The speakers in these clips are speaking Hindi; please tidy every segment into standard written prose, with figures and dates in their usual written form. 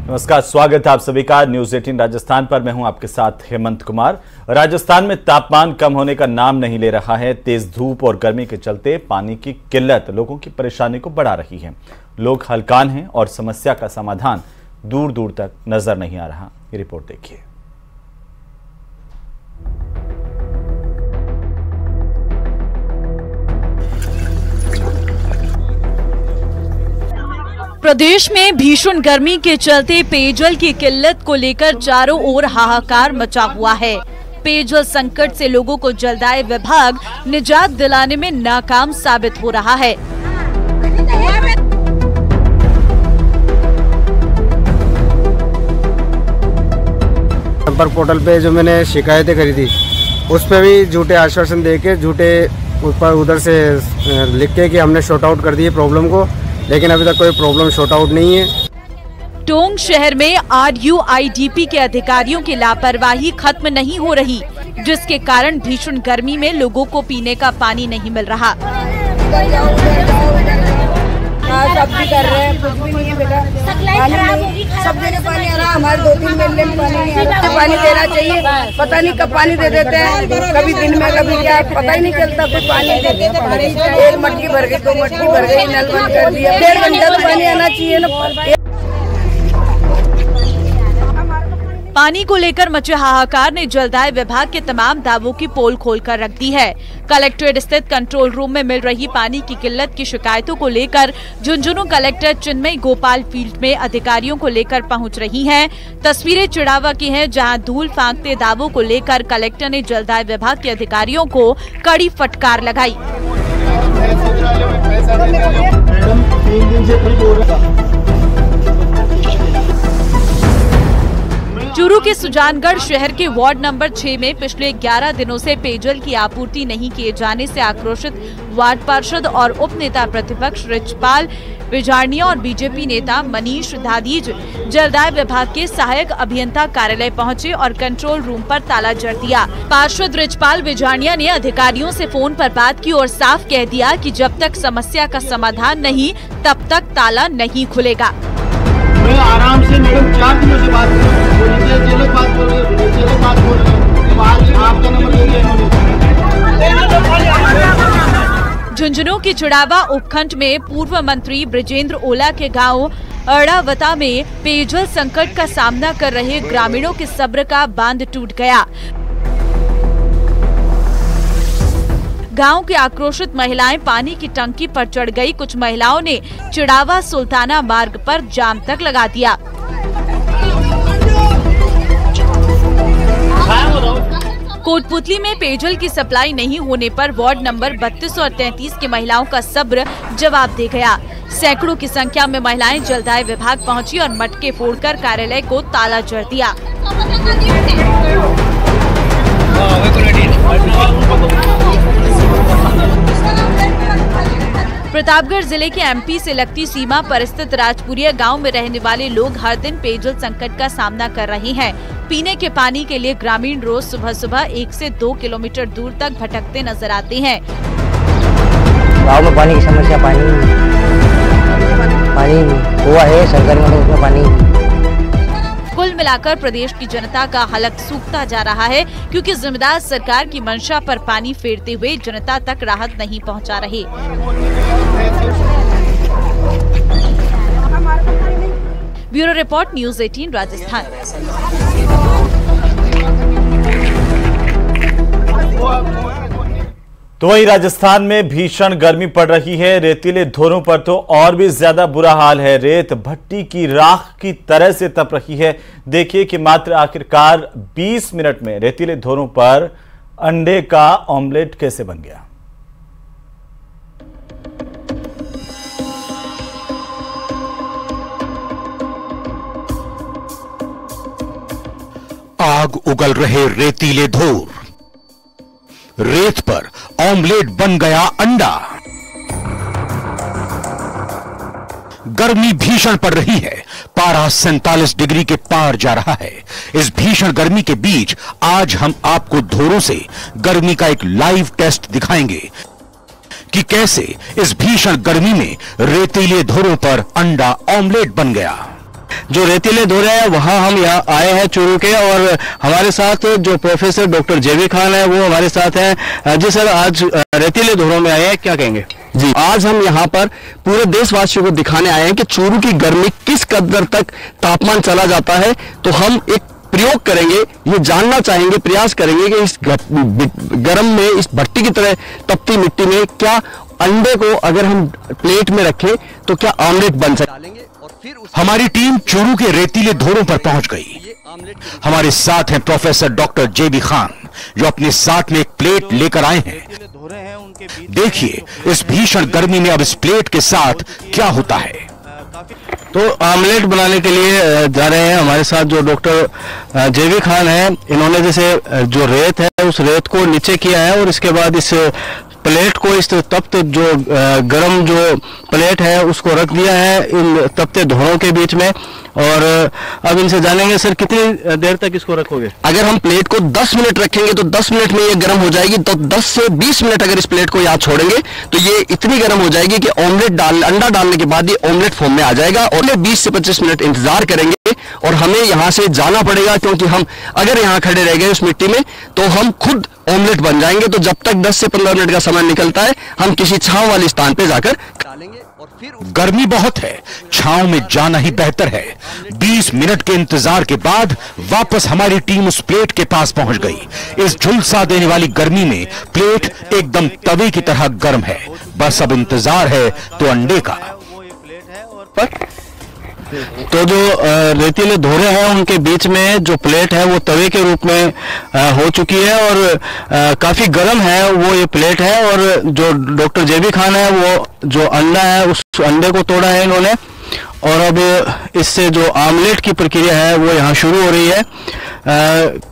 नमस्कार, स्वागत है आप सभी का न्यूज 18 राजस्थान पर। मैं हूं आपके साथ हेमंत कुमार। राजस्थान में तापमान कम होने का नाम नहीं ले रहा है। तेज धूप और गर्मी के चलते पानी की किल्लत लोगों की परेशानी को बढ़ा रही है। लोग हलकान हैं और समस्या का समाधान दूर दूर तक नजर नहीं आ रहा। ये रिपोर्ट देखिए। प्रदेश में भीषण गर्मी के चलते पेयजल की किल्लत को लेकर चारों ओर हाहाकार मचा हुआ है। पेयजल संकट से लोगों को जलदाय विभाग निजात दिलाने में नाकाम साबित हो रहा है। संपर्क पोर्टल पे जो मैंने शिकायतें करी थी उस पे भी झूठे आश्वासन देके झूठे ऊपर उधर से लिख के कि हमने शॉर्ट आउट कर दिए प्रॉब्लम को, लेकिन अभी तक कोई प्रॉब्लम शॉर्ट आउट नहीं है। टोंक शहर में RUIDP के अधिकारियों की लापरवाही खत्म नहीं हो रही, जिसके कारण भीषण गर्मी में लोगों को पीने का पानी नहीं मिल रहा। सब भी कर रहे हैं, कुछ भी नहीं है बेटा। सब जगह पानी आ रहा, हमारे 2-3 महीने में पानी नहीं आ रहा। पानी देना चाहिए, पता नहीं कब पानी दे देते हैं, कभी दिन में कभी क्या, पता ही नहीं चलता। कुछ पानी दे देते, एक मटकी भर गई, 2 मटकी भर गई, नल बंद कर दिया। 1.5 घंटा तो पानी आना चाहिए ना। पानी को लेकर मचे हाहाकार ने जलदाय विभाग के तमाम दावों की पोल खोलकर रख दी है। कलेक्ट्रेट स्थित कंट्रोल रूम में मिल रही पानी की किल्लत की शिकायतों को लेकर झुंझुनू कलेक्टर चिन्मय गोपाल फील्ड में अधिकारियों को लेकर पहुंच रही हैं। तस्वीरें चिड़ावा की हैं, जहां धूल फांकते दावों को लेकर कलेक्टर ने जलदाय विभाग के अधिकारियों को कड़ी फटकार लगाई। चूरू के सुजानगढ़ शहर के वार्ड नंबर 6 में पिछले 11 दिनों से पेयजल की आपूर्ति नहीं किए जाने से आक्रोशित वार्ड पार्षद और उप नेता प्रतिपक्ष रिचपाल विजारनिया और बीजेपी नेता मनीष दादीज जलदाय विभाग के सहायक अभियंता कार्यालय पहुंचे और कंट्रोल रूम पर ताला जड़ दिया। पार्षद रिचपाल विजारनिया ने अधिकारियों से फोन पर बात की और साफ कह दिया कि जब तक समस्या का समाधान नहीं तब तक ताला नहीं खुलेगा। मैं आराम से मैडम 4 दिनों से बात कर आपका नंबर ले लिया इन्होंने। झुंझुनू की चिड़ावा उपखंड में पूर्व मंत्री ब्रिजेंद्र ओला के गांव अड़ावता में पेयजल संकट का सामना कर रहे ग्रामीणों के सब्र का बांध टूट गया। गांव की आक्रोशित महिलाएं पानी की टंकी पर चढ़ गई। कुछ महिलाओं ने चिड़ावा सुल्ताना मार्ग पर जाम तक लगा दिया। कोटपुतली में पेयजल की सप्लाई नहीं होने पर वार्ड नंबर 32 और 33 की महिलाओं का सब्र जवाब दे गया। सैकड़ों की संख्या में महिलाएं जलदाय विभाग पहुंची और मटके फोड़कर कार्यालय को ताला जड़ दिया। प्रतापगढ़ जिले के MP से लगती सीमा पर स्थित राजपुरिया गांव में रहने वाले लोग हर दिन पेयजल संकट का सामना कर रहे हैं। पीने के पानी के लिए ग्रामीण रोज सुबह सुबह 1 से 2 किलोमीटर दूर तक भटकते नजर आते हैं। गाँव में पानी की समस्या, पानी हुआ है सरकारी में, उसमें पानी। कुल मिलाकर प्रदेश की जनता का हलक सूखता जा रहा है, क्योंकि जिम्मेदार सरकार की मंशा पर पानी फेरते हुए जनता तक राहत नहीं पहुंचा रहे। Bureau report, news 18 Rajasthan. तो वहीं राजस्थान में भीषण गर्मी पड़ रही है। रेतीले धोरों पर तो और भी ज्यादा बुरा हाल है। रेत भट्टी की राख की तरह से तप रही है। देखिए कि मात्र आखिरकार 20 मिनट में रेतीले धोरों पर अंडे का ऑमलेट कैसे बन गया। आग उगल रहे रेतीले धोर, रेत पर ऑमलेट बन गया अंडा। गर्मी भीषण पड़ रही है। पारा 47 डिग्री के पार जा रहा है। इस भीषण गर्मी के बीच आज हम आपको धोरों से गर्मी का एक लाइव टेस्ट दिखाएंगे कि कैसे इस भीषण गर्मी में रेतीले धोरों पर अंडा ऑमलेट बन गया। जो रेतीले धोरे हैं वहाँ हम यहाँ आए हैं चूरू के, और हमारे साथ जो प्रोफेसर डॉक्टर जेबी खान है वो हमारे साथ हैं। जी सर, आज रेतीले धोरों में आए हैं, क्या कहेंगे? जी, आज हम यहाँ पर पूरे देशवासियों को दिखाने आए हैं कि चूरू की गर्मी किस कदर तक तापमान चला जाता है। तो हम एक प्रयोग करेंगे, ये जानना चाहेंगे, प्रयास करेंगे कि इस गर्म में, इस भट्टी की तरह तपती मिट्टी में क्या अंडे को अगर हम प्लेट में रखें तो क्या ऑमलेट बन सकेंगे। हमारी टीम चूरू के रेतीले धोरों पर पहुंच गई। हमारे साथ हैं प्रोफेसर डॉक्टर जेबी खान, जो अपने साथ में एक प्लेट लेकर आए हैं। देखिए इस भीषण गर्मी में अब इस प्लेट के साथ क्या होता है। तो ऑमलेट बनाने के लिए जा रहे हैं हमारे साथ जो डॉक्टर जेबी खान है। इन्होंने जैसे जो रेत है उस रेत को नीचे किया है और इसके बाद इस प्लेट को, इस तप्त जो गरम जो प्लेट है उसको रख दिया है इन तपते धोरों के बीच में। और अब इनसे जानेंगे सर कितनी देर तक इसको रखोगे? अगर हम प्लेट को 10 मिनट रखेंगे तो 10 मिनट में ये गर्म हो जाएगी। तो 10 से 20 मिनट अगर इस प्लेट को यहाँ छोड़ेंगे तो ये इतनी गर्म हो जाएगी कि अंडा डालने के बाद ये ऑमलेट फॉर्म में आ जाएगा। और 20 से 25 मिनट इंतजार करेंगे और हमें यहाँ से जाना पड़ेगा, क्योंकि हम अगर यहाँ खड़े रह गए उस मिट्टी में तो हम खुद ऑमलेट बन जाएंगे। तो जब तक 10 से 15 मिनट का समय निकलता है हम किसी छांव वाले स्थान पे जाकर डालेंगे। और फिर गर्मी बहुत है, छांव में जाना ही बेहतर है। 20 मिनट के इंतजार के बाद वापस हमारी टीम उस प्लेट के पास पहुंच गई। इस झुलसा देने वाली गर्मी में प्लेट एकदम तवे की तरह गर्म है। बस अब इंतजार है तो अंडे का। तो जो रेतीले धोरे हैं उनके बीच में जो प्लेट है वो तवे के रूप में हो चुकी है और काफी गर्म है वो ये प्लेट है। और जो डॉक्टर जेबी खान है वो जो अंडा है उस अंडे को तोड़ा है इन्होंने, और अब इससे जो आमलेट की प्रक्रिया है वो यहाँ शुरू हो रही है।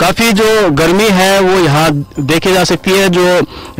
काफी जो गर्मी है वो यहाँ देखी जा सकती है। जो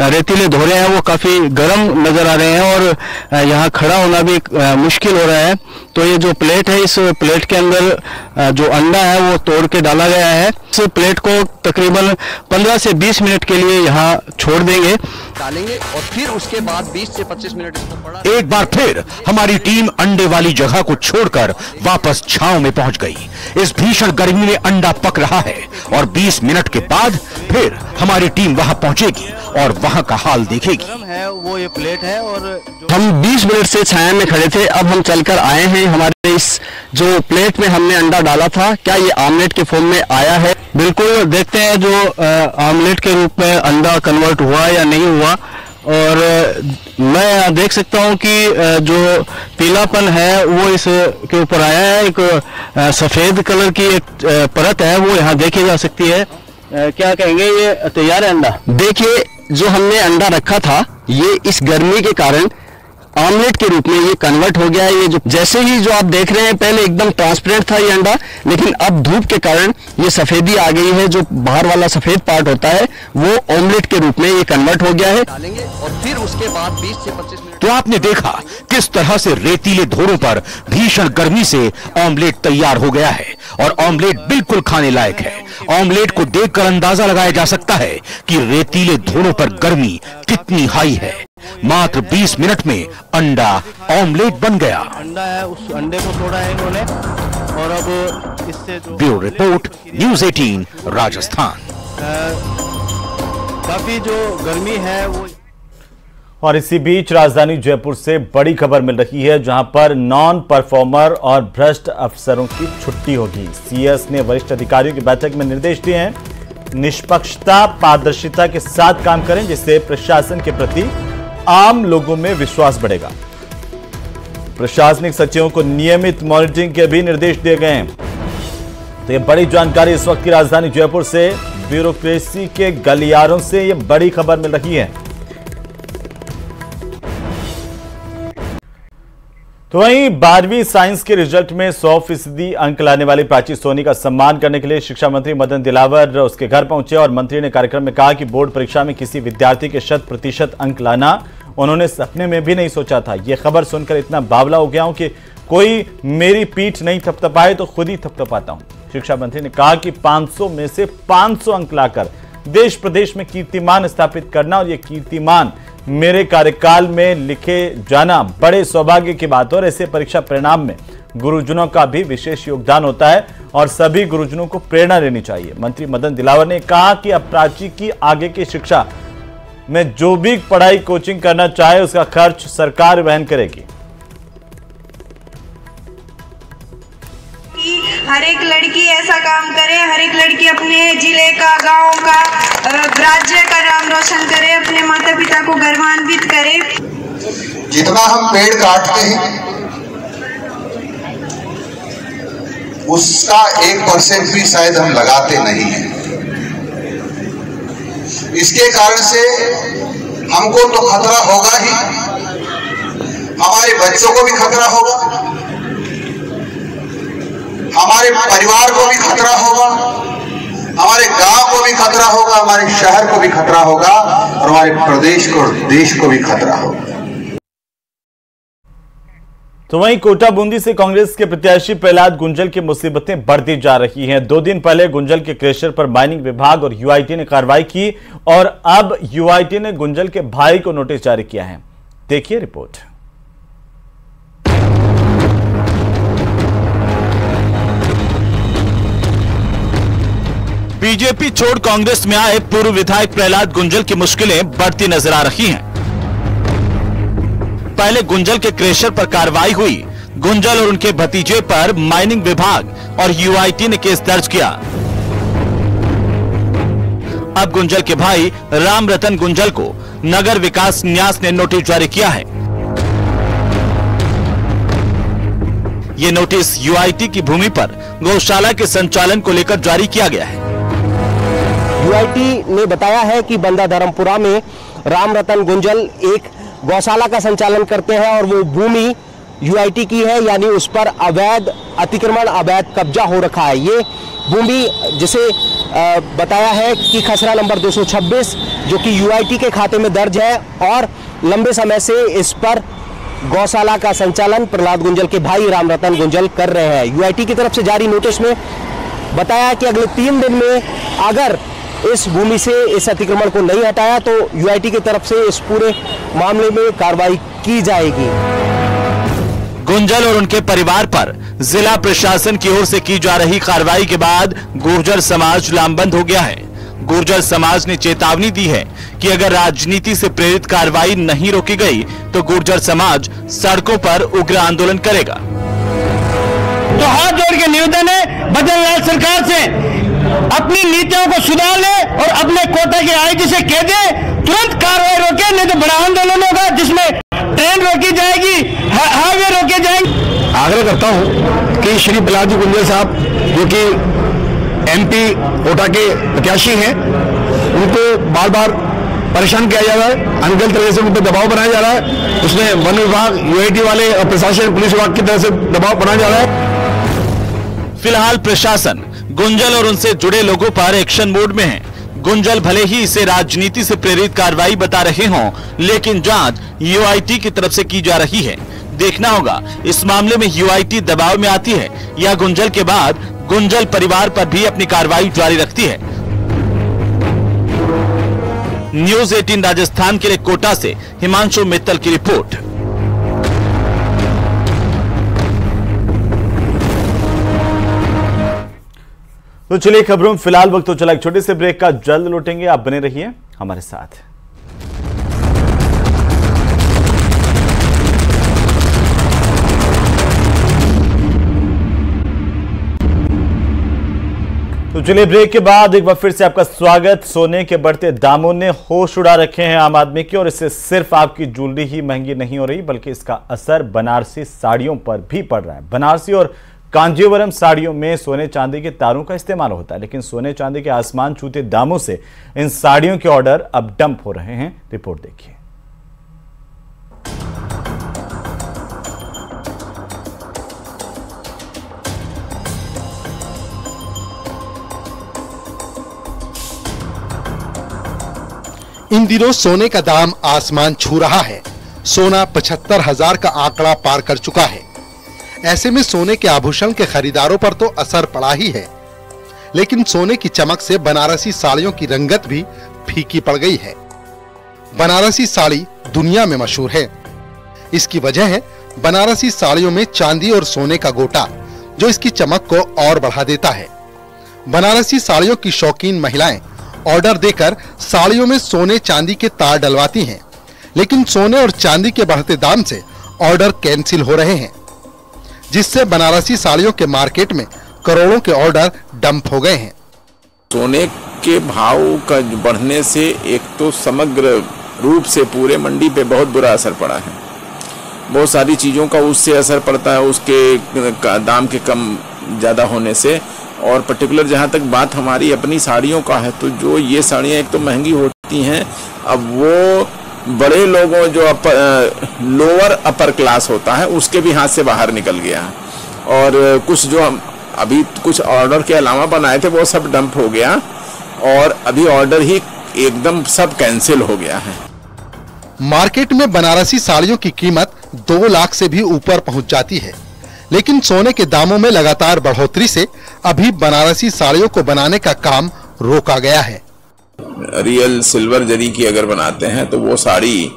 रेतीले धोरे हैं वो काफी गर्म नजर आ रहे हैं और यहाँ खड़ा होना भी मुश्किल हो रहा है। तो ये जो प्लेट है, इस प्लेट के अंदर जो अंडा है वो तोड़ के डाला गया है। इस प्लेट को तकरीबन 15 से 20 मिनट के लिए यहाँ छोड़ देंगे, डालेंगे और फिर उसके बाद 20 से 25 मिनट इसको पड़ा। एक बार फिर हमारी टीम अंडे वाली जगह को छोड़कर वापस छांव में पहुंच गई। इस भीषण गर्मी में अंडा पक रहा है और 20 मिनट के बाद फिर हमारी टीम वहां पहुंचेगी और वहां का हाल देखेगी। है वो ये प्लेट है और हम 20 मिनट से छाया में खड़े थे, अब हम चलकर आए हैं। हमारे इस जो प्लेट में हमने अंडा डाला था, क्या ये आमलेट के फॉर्म में आया है? बिल्कुल, देखते हैं जो आमलेट के रूप में अंडा कन्वर्ट हुआ या नहीं हुआ। और मैं देख सकता हूं कि जो पीलापन है वो इस के ऊपर आया है। एक सफेद कलर की एक परत है वो यहाँ देखी जा सकती है। क्या कहेंगे, ये तैयार है अंडा? देखिए, जो हमने अंडा रखा था ये इस गर्मी के कारण ऑमलेट के रूप में ये कन्वर्ट हो गया है। ये जो जैसे ही जो आप देख रहे हैं पहले एकदम ट्रांसपेरेंट था ये अंडा, लेकिन अब धूप के कारण ये सफेदी आ गई है। जो बाहर वाला सफेद पार्ट होता है वो ऑमलेट के रूप में ये कन्वर्ट हो गया है। डालेंगे और फिर उसके बाद 20 से 25 मिनट। तो आपने देखा किस तरह से रेतीले धोरों पर भीषण गर्मी से ऑमलेट तैयार हो गया है और ऑमलेट बिल्कुल खाने लायक है। ऑमलेट को देखकर अंदाजा लगाया जा सकता है कि रेतीले धोरों पर गर्मी कितनी हाई है। मात्र 20 मिनट में अंडा ऑमलेट बन गया। अंडा है, उस अंडे को तोड़ा है इन्होंने और अब इससे जो ब्यूरो रिपोर्ट, न्यूज़ 18 राजस्थान। काफी जो गर्मी है वो। और इसी बीच राजधानी जयपुर से बड़ी खबर मिल रही है, जहां पर नॉन परफॉर्मर और भ्रष्ट अफसरों की छुट्टी होगी। सीएस ने वरिष्ठ अधिकारियों की बैठक में निर्देश दिए हैं, निष्पक्षता पारदर्शिता के साथ काम करें, जिससे प्रशासन के प्रति आम लोगों में विश्वास बढ़ेगा। प्रशासनिक सचिवों को नियमित मॉनिटरिंग के भी निर्देश दिए गए हैं। तो ये बड़ी जानकारी इस वक्त की राजधानी जयपुर से ब्यूरोक्रेसी के गलियारों से ये बड़ी खबर मिल रही है। तो वहीं 12वीं साइंस के रिजल्ट में 100% अंक लाने वाली प्राची सोनी का सम्मान करने के लिए शिक्षा मंत्री मदन दिलावर उसके घर पहुंचे और मंत्री ने कार्यक्रम में कहा कि बोर्ड परीक्षा में किसी विद्यार्थी के 100% अंक लाना उन्होंने सपने में भी नहीं सोचा था। यह खबर सुनकर इतना बावला हो गया हूं कि कोई मेरी पीठ नहीं थपथपाए तो खुद ही थपथपाता हूं। शिक्षा मंत्री ने कहा कि 500 में से 500 अंक लाकर देश प्रदेश में कीर्तिमान स्थापित करना और यह कीर्तिमान मेरे कार्यकाल में लिखे जाना बड़े सौभाग्य की बात है और ऐसे परीक्षा परिणाम में गुरुजनों का भी विशेष योगदान होता है और सभी गुरुजनों को प्रेरणा लेनी चाहिए। मंत्री मदन दिलावर ने कहा कि अब प्राची की आगे की शिक्षा में जो भी पढ़ाई कोचिंग करना चाहे उसका खर्च सरकार वहन करेगी। हर एक लड़की ऐसा काम करे, हर एक लड़की अपने जिले का, गांव का, राज्य का नाम रोशन करे, अपने माता पिता को गौरवान्वित करे। जितना हम पेड़ काटते हैं उसका 1% भी शायद हम लगाते नहीं हैं। इसके कारण से हमको तो खतरा होगा ही, हमारे बच्चों को भी खतरा होगा, हमारे परिवार को भी खतरा होगा, हमारे गांव को भी खतरा होगा, हमारे शहर को भी खतरा होगा और हमारे प्रदेश को, देश को भी खतरा होगा। तो वहीं कोटा बूंदी से कांग्रेस के प्रत्याशी प्रहलाद गुंजल की मुसीबतें बढ़ती जा रही हैं। 2 दिन पहले गुंजल के क्रेशर पर माइनिंग विभाग और यूआईटी ने कार्रवाई की और अब यूआईटी ने गुंजल के भाई को नोटिस जारी किया है। देखिए रिपोर्ट। बीजेपी छोड़ कांग्रेस में आए पूर्व विधायक प्रहलाद गुंजल की मुश्किलें बढ़ती नजर आ रही हैं। पहले गुंजल के क्रेशर पर कार्रवाई हुई। गुंजल और उनके भतीजे पर माइनिंग विभाग और यूआईटी ने केस दर्ज किया। अब गुंजल के भाई राम रतन गुंजल को नगर विकास न्यास ने नोटिस जारी किया है। ये नोटिस यूआईटी की भूमि पर गौशाला के संचालन को लेकर जारी किया गया है। यूआईटी ने बताया है कि बंदा धर्मपुरा में राम रतन गुंजल एक गौशाला का संचालन करते हैं और वो भूमि यूआईटी की है, यानी उस पर अवैध अतिक्रमण, अवैध कब्जा हो रखा है। ये भूमि जिसे बताया है कि खसरा नंबर 226 जो कि यूआईटी के खाते में दर्ज है और लंबे समय से इस पर गौशाला का संचालन प्रहलाद गुंजल के भाई राम रतन गुंजल कर रहे हैं। यूआईटी की तरफ से जारी नोटिस में बताया कि अगले 3 दिन में अगर इस भूमि से इस अतिक्रमण को नहीं हटाया तो यूआईटी की तरफ से इस पूरे मामले में कार्रवाई की जाएगी। गुंजल और उनके परिवार पर जिला प्रशासन की ओर से की जा रही कार्रवाई के बाद गुर्जर समाज लामबंद हो गया है। गुर्जर समाज ने चेतावनी दी है कि अगर राजनीति से प्रेरित कार्रवाई नहीं रोकी गई तो गुर्जर समाज सड़कों पर उग्र आंदोलन करेगा। तो हाथ जोड़ के निवेदन है बदललाल सरकार से अपनी नीतियों को सुधार ले और अपने कोटा के आईजी से कह दे तुरंत कार्रवाई रोके, नहीं तो बड़ा आंदोलन होगा जिसमें ट्रेन रोकी जाएगी, हाईवे रोके जाएंगे। आग्रह करता हूं कि श्री प्रहलाद गुंजल साहब जो कि एमपी कोटा के प्रत्याशी हैं, उनको बार बार परेशान किया जा रहा है, अनगल तरह से उन पर दबाव बनाया जा रहा है। उसमें वन विभाग, यूआईटी वाले और प्रशासन, पुलिस विभाग की तरफ से दबाव बनाया जा रहा है। फिलहाल प्रशासन गुंजल और उनसे जुड़े लोगों पर एक्शन मोड में है। गुंजल भले ही इसे राजनीति से प्रेरित कार्रवाई बता रहे हों, लेकिन जांच यूआईटी की तरफ से की जा रही है। देखना होगा इस मामले में यूआईटी दबाव में आती है या गुंजल के बाद गुंजल परिवार पर भी अपनी कार्रवाई जारी रखती है। न्यूज़ 18 राजस्थान के लिए कोटा से हिमांशु मित्तल की रिपोर्ट। तो चलिए खबरों में फिलहाल वक्त तो चला एक छोटे से ब्रेक का, जल्द लौटेंगे, आप बने रहिए हमारे साथ। तो चलिए ब्रेक के बाद एक बार फिर से आपका स्वागत। सोने के बढ़ते दामों ने होश उड़ा रखे हैं आम आदमी की, और इससे सिर्फ आपकी ज्वेलरी ही महंगी नहीं हो रही बल्कि इसका असर बनारसी साड़ियों पर भी पड़ रहा है। बनारसी और कांजीवरम साड़ियों में सोने चांदी के तारों का इस्तेमाल होता है, लेकिन सोने चांदी के आसमान छूते दामों से इन साड़ियों के ऑर्डर अब डंप हो रहे हैं। रिपोर्ट देखिए। इन दिनों सोने का दाम आसमान छू रहा है। सोना 75,000 का आंकड़ा पार कर चुका है। ऐसे में सोने के आभूषण के खरीदारों पर तो असर पड़ा ही है, लेकिन सोने की चमक से बनारसी साड़ियों की रंगत भी फीकी पड़ गई है। बनारसी साड़ी दुनिया में मशहूर है। इसकी वजह है बनारसी साड़ियों में चांदी और सोने का गोटा, जो इसकी चमक को और बढ़ा देता है। बनारसी साड़ियों की शौकीन महिलाएं ऑर्डर देकर साड़ियों में सोने चांदी के तार डलवाती हैं, लेकिन सोने और चांदी के बढ़ते दाम से ऑर्डर कैंसिल हो रहे हैं, जिससे बनारसी साड़ियों के मार्केट में करोड़ों के ऑर्डर डंप हो गए हैं। सोने के भाव का बढ़ने से एक तो समग्र रूप से पूरे मंडी पे बहुत बुरा असर पड़ा है। बहुत सारी चीज़ों का उससे असर पड़ता है, उसके दाम के कम ज़्यादा होने से। और पर्टिकुलर जहाँ तक बात हमारी अपनी साड़ियों का है, तो जो ये साड़ियाँ एक तो महंगी होती हैं, अब वो बड़े लोगों जो लोअर अपर क्लास होता है उसके भी हाथ से बाहर निकल गया है। और कुछ जो हम अभी कुछ ऑर्डर के अलावा बनाए थे वो सब डंप हो गया, और अभी ऑर्डर ही एकदम सब कैंसिल हो गया है। मार्केट में बनारसी साड़ियों की कीमत 2 लाख से भी ऊपर पहुंच जाती है, लेकिन सोने के दामों में लगातार बढ़ोतरी से अभी बनारसी साड़ियों को बनाने का काम रोका गया है। रियल सिल्वर जरी की अगर बनाते हैं तो वो साड़ी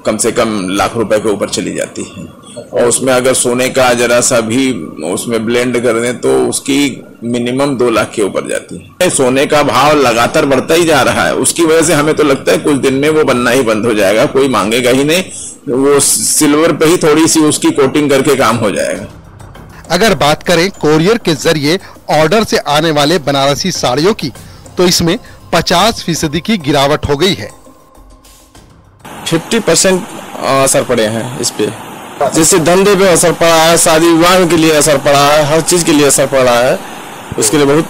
कम से कम लाख रुपए के ऊपर चली जाती है, और उसमें अगर सोने का जरा सा भी उसमें ब्लेंड कर दें तो उसकी मिनिमम 2 लाख के ऊपर जाती है। सोने का भाव लगातार बढ़ता ही जा रहा है, उसकी वजह से हमें तो लगता है कुछ दिन में वो बनना ही बंद हो जाएगा, कोई मांगेगा ही नहीं, वो सिल्वर पे ही थोड़ी सी उसकी कोटिंग करके काम हो जाएगा। अगर बात करें कोरियर के जरिए ऑर्डर से आने वाले बनारसी साड़ियों की, तो इसमें 50% की गिरावट हो गई है। 50% असर पड़े हैं इस पे, जिससे धंधे पे असर पड़ा है, शादी विवाह के लिए असर पड़ा है, हर चीज के लिए असर पड़ा है। उसके लिए बहुत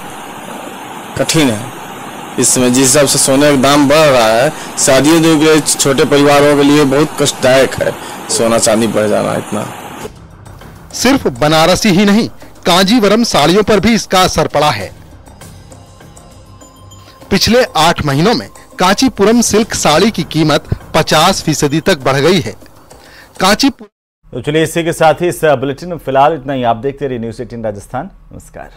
कठिन है इसमें, जिस हिसाब से सोने का दाम बढ़ रहा है, शादियों के लिए छोटे परिवारों के लिए बहुत कष्टदायक है सोना चांदी बढ़ जाना इतना। सिर्फ बनारसी ही नहीं, कांजीवरम साड़ियों पर भी इसका असर पड़ा है। पिछले 8 महीनों में कांचीपुरम सिल्क साड़ी की कीमत 50% तक बढ़ गई है। तो चलिए इसी के साथ ही इस बुलेटिन में फिलहाल इतना ही। आप देखते रहिए न्यूज़ 18 राजस्थान। नमस्कार।